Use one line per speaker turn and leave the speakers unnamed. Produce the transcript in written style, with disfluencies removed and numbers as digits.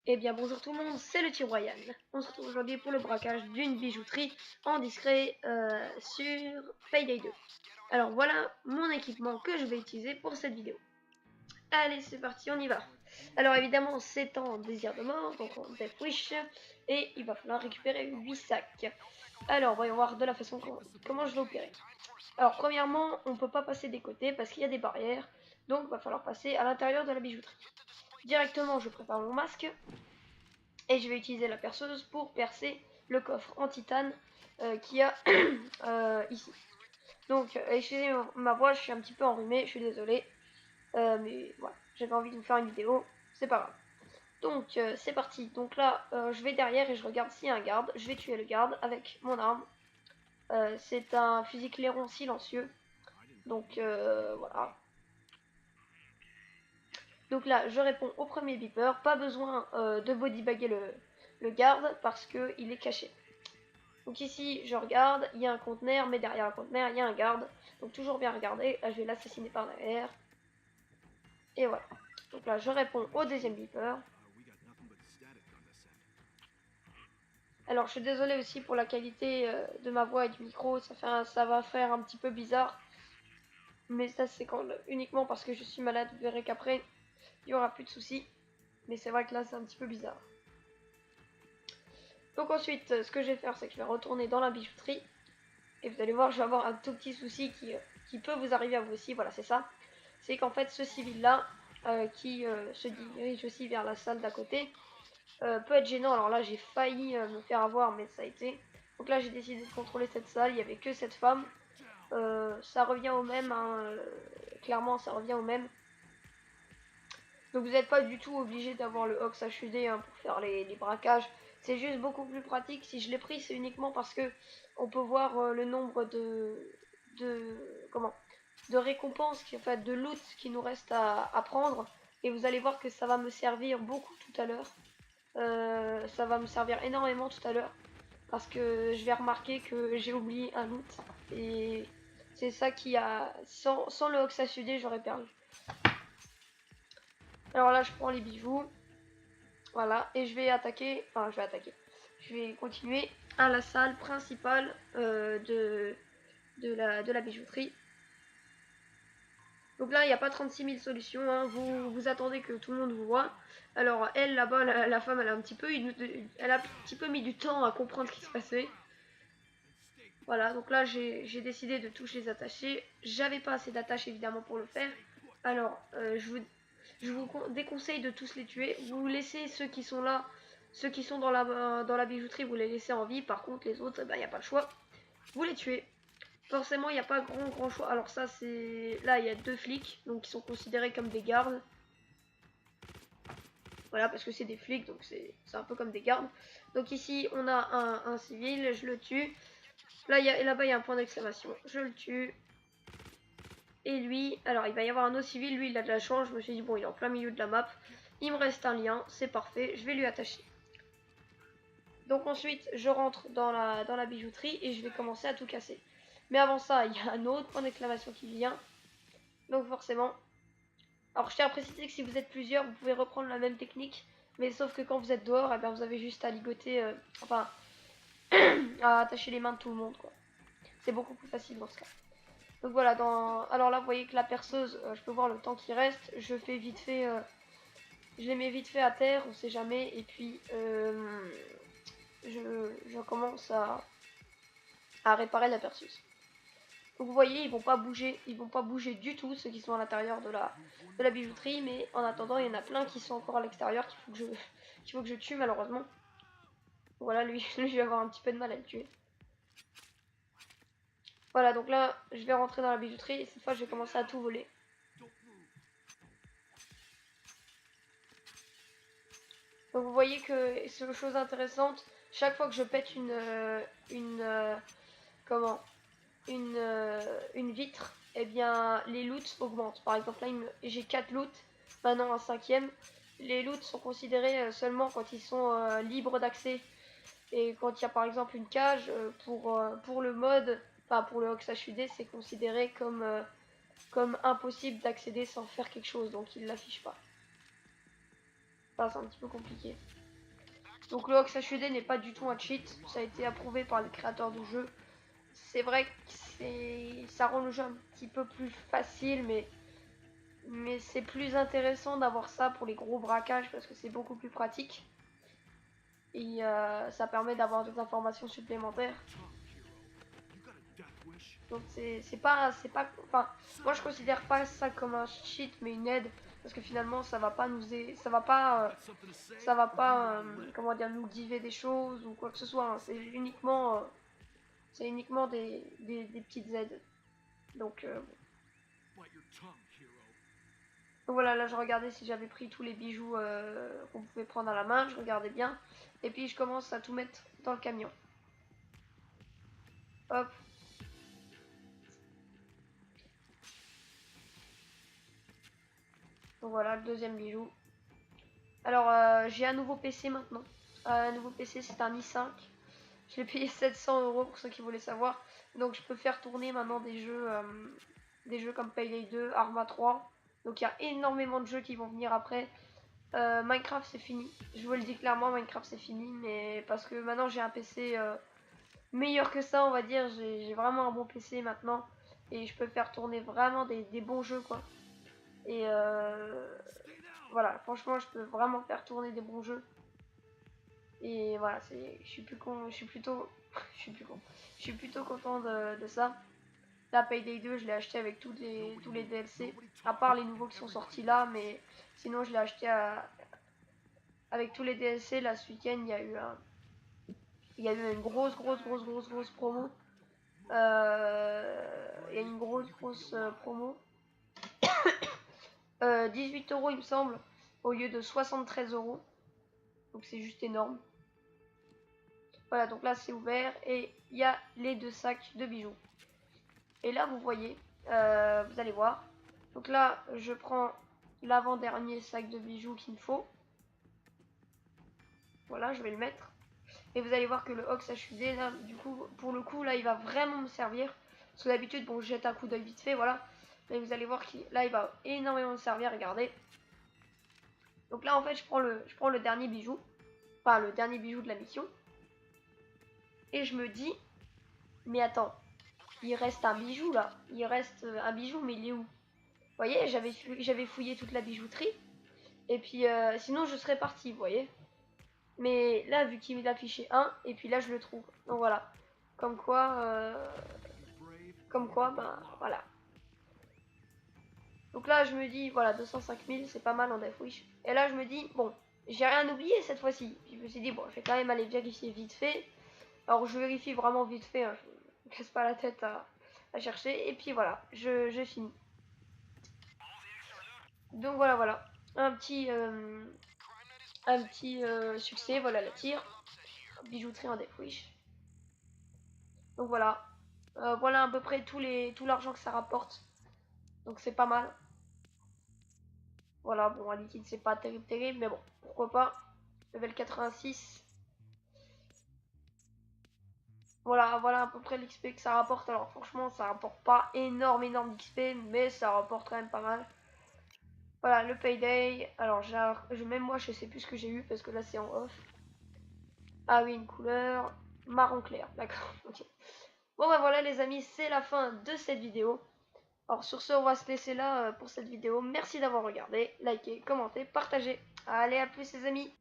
Eh bien bonjour tout le monde, c'est le Team Royal. On se retrouve aujourd'hui pour le braquage d'une bijouterie en discret sur Payday 2. Alors voilà mon équipement que je vais utiliser pour cette vidéo. Allez c'est parti, on y va. Alors évidemment c'est en désir de mort, donc en Death Wish, et il va falloir récupérer 8 sacs. Alors voyons voir de la façon comment je vais opérer. Alors premièrement on ne peut pas passer des côtés parce qu'il y a des barrières, donc il va falloir passer à l'intérieur de la bijouterie. Directement je prépare mon masque. Et je vais utiliser la perceuse pour percer le coffre en titane qu'il y a ici. Donc, excusez ma voix, je suis un petit peu enrhumée, je suis désolée. Mais voilà, j'avais envie de vous faire une vidéo, c'est pas grave. Donc, c'est parti. Donc là, je vais derrière et je regarde s'il y a un garde. Je vais tuer le garde avec mon arme. C'est un fusil clairon silencieux. Donc, voilà. Donc là, je réponds au premier beeper. Pas besoin de bodybaguer le garde parce qu'il est caché. Donc ici, je regarde, il y a un conteneur, mais derrière le conteneur, il y a un garde. Donc toujours bien regarder. Là, je vais l'assassiner par derrière. Et voilà. Donc là, je réponds au deuxième beeper. Alors, je suis désolée aussi pour la qualité de ma voix et du micro. Ça va faire un petit peu bizarre. Mais ça, c'est uniquement parce que je suis malade. Vous verrez qu'après, il n'y aura plus de soucis. Mais c'est vrai que là, c'est un petit peu bizarre. Donc ensuite, ce que je vais faire, c'est que je vais retourner dans la bijouterie. Et vous allez voir, je vais avoir un tout petit souci qui peut vous arriver à vous aussi. Voilà, c'est ça. C'est qu'en fait, ce civil-là, qui se dirige aussi vers la salle d'à côté, peut être gênant. Alors là, j'ai failli me faire avoir, mais ça a été. Donc là, j'ai décidé de contrôler cette salle. Il n'y avait que cette femme. Ça revient au même. Hein, clairement, ça revient au même. Donc vous n'êtes pas du tout obligé d'avoir le Ox HUD hein, pour faire les braquages. C'est juste beaucoup plus pratique. Si je l'ai pris, c'est uniquement parce que on peut voir le nombre de récompenses, en fait, de loot qui nous reste à prendre. Et vous allez voir que ça va me servir beaucoup tout à l'heure. Ça va me servir énormément tout à l'heure. Parce que je vais remarquer que j'ai oublié un loot. Et c'est ça qui a... Sans le Ox HUD, j'aurais perdu. Alors là, je prends les bijoux. Voilà, et je vais attaquer. Enfin, je vais attaquer. Je vais continuer à la salle principale de la bijouterie. Donc là, il n'y a pas 36 000 solutions. Hein. Vous attendez que tout le monde vous voit. Alors, elle, là-bas, la femme, elle a un petit peu mis du temps à comprendre ce qui se passait. Voilà, donc là, j'ai décidé de tous les attacher. J'avais pas assez d'attaches, évidemment, pour le faire. Alors, je vous déconseille de tous les tuer. Vous laissez ceux qui sont là, ceux qui sont dans la bijouterie, vous les laissez en vie. Par contre, les autres, il n'y a pas le choix. Vous les tuez. Forcément, il n'y a pas grand choix. Alors ça, c'est... Là, il y a 2 flics, donc qui sont considérés comme des gardes. Voilà, parce que c'est des flics, donc c'est un peu comme des gardes. Donc ici, on a un civil, je le tue. Là-bas, il y a un point d'exclamation. Je le tue. Et lui, alors il va y avoir un autre civil, lui il a de la chance, je me suis dit bon il est en plein milieu de la map, il me reste un lien, c'est parfait, je vais lui attacher. Donc ensuite je rentre dans la bijouterie et je vais commencer à tout casser. Mais avant ça, il y a un autre point d'exclamation qui vient, donc forcément. Alors je tiens à préciser que si vous êtes plusieurs, vous pouvez reprendre la même technique, mais sauf que quand vous êtes dehors, eh bien, vous avez juste à ligoter, enfin, à attacher les mains de tout le monde quoi. C'est beaucoup plus facile dans ce cas. Donc voilà, alors là vous voyez que la perceuse, je peux voir le temps qui reste, je fais vite fait, je les mets vite fait à terre, on sait jamais, et puis je commence à réparer la perceuse. Donc vous voyez, ils vont pas bouger du tout ceux qui sont à l'intérieur de la bijouterie, mais en attendant il y en a plein qui sont encore à l'extérieur qu'il faut que je tue malheureusement. Voilà, lui je vais avoir un petit peu de mal à le tuer. Voilà, donc là je vais rentrer dans la bijouterie et cette fois je vais commencer à tout voler. Donc vous voyez que c'est une chose intéressante, chaque fois que je pète comment une vitre, et bien les loots augmentent. Par exemple là j'ai 4 loots, maintenant un cinquième. Les loots sont considérés seulement quand ils sont libres d'accès. Et quand il y a par exemple une cage, pour le mode, enfin pour le Ox HUD, c'est considéré comme impossible d'accéder sans faire quelque chose, donc il l'affiche pas. Enfin, c'est un petit peu compliqué. Donc le Hox HUD n'est pas du tout un cheat. Ça a été approuvé par les créateurs de jeu. C'est vrai que ça rend le jeu un petit peu plus facile, mais c'est plus intéressant d'avoir ça pour les gros braquages parce que c'est beaucoup plus pratique. Et ça permet d'avoir des informations supplémentaires. Donc enfin, moi je considère pas ça comme un cheat mais une aide parce que finalement ça va pas comment dire, nous diver des choses ou quoi que ce soit. Hein. C'est uniquement des petites aides. Donc voilà, là je regardais si j'avais pris tous les bijoux qu'on pouvait prendre à la main, je regardais bien. Et puis je commence à tout mettre dans le camion. Hop. Donc voilà, le deuxième bijou. Alors j'ai un nouveau PC maintenant. Un nouveau PC, c'est un i5. Je l'ai payé 700 € pour ceux qui voulaient savoir. Donc je peux faire tourner maintenant des jeux comme Payday 2, Arma 3. Donc il y a énormément de jeux qui vont venir après. Minecraft c'est fini. Je vous le dis clairement, Minecraft c'est fini. Mais parce que maintenant j'ai un PC meilleur que ça, on va dire. J'ai vraiment un bon PC maintenant. Et je peux faire tourner vraiment des bons jeux quoi. Et voilà, franchement je peux vraiment faire tourner des bons jeux. Et voilà, je suis plutôt je suis plutôt content de ça. La Payday 2, je l'ai acheté avec tous les DLC, à part les nouveaux qui sont sortis là, mais sinon je l'ai acheté avec tous les DLC. Là ce week-end, il y a eu une grosse promo. Il y a une grosse promo. 18 € il me semble, au lieu de 73 €. Donc c'est juste énorme. Voilà, donc là c'est ouvert et il y a les 2 sacs de bijoux. Et là vous voyez, vous allez voir. Donc là je prends l'avant-dernier sac de bijoux qu'il me faut. Voilà, je vais le mettre. Et vous allez voir que le Hox HUD, là, du coup, pour le coup, là il va vraiment me servir. Parce que d'habitude, bon, je jette un coup d'œil vite fait, voilà. Mais vous allez voir qu'il là il va énormément me servir, regardez. Donc là en fait je prends le dernier bijou. Enfin le dernier bijou de la mission. Et je me dis, mais attends, il reste un bijou là. Il reste un bijou, mais il est où? Vous voyez, j'avais fouillé toute la bijouterie. Et puis sinon je serais parti, vous voyez. Mais là, vu qu'il m'affichait 1, et puis là je le trouve. Donc voilà. Comme quoi, ben voilà. Donc là je me dis, voilà, 205 000, c'est pas mal en Death Wish. Et là je me dis, bon, j'ai rien oublié cette fois-ci. Puis je me suis dit, bon, je vais quand même aller vérifier vite fait. Alors je vérifie vraiment vite fait, hein, je me casse pas la tête à chercher. Et puis voilà, je finis. Donc voilà. Un petit succès, voilà la tire. Bijouterie en Death Wish. Donc voilà. Voilà à peu près tout l'argent que ça rapporte. Donc c'est pas mal. Voilà, bon, à liquide c'est pas terrible, mais bon, pourquoi pas. Level 86. Voilà à peu près l'XP que ça rapporte. Alors franchement, ça rapporte pas énorme d'XP, mais ça rapporte quand même pas mal. Voilà, le Payday. Alors même moi, je sais plus ce que j'ai eu parce que là c'est en off. Ah oui, une couleur marron clair, d'accord. Ok. Bon bah voilà les amis, c'est la fin de cette vidéo. Alors sur ce, on va se laisser là pour cette vidéo. Merci d'avoir regardé, likez, commentez, partagez. Allez, à plus les amis.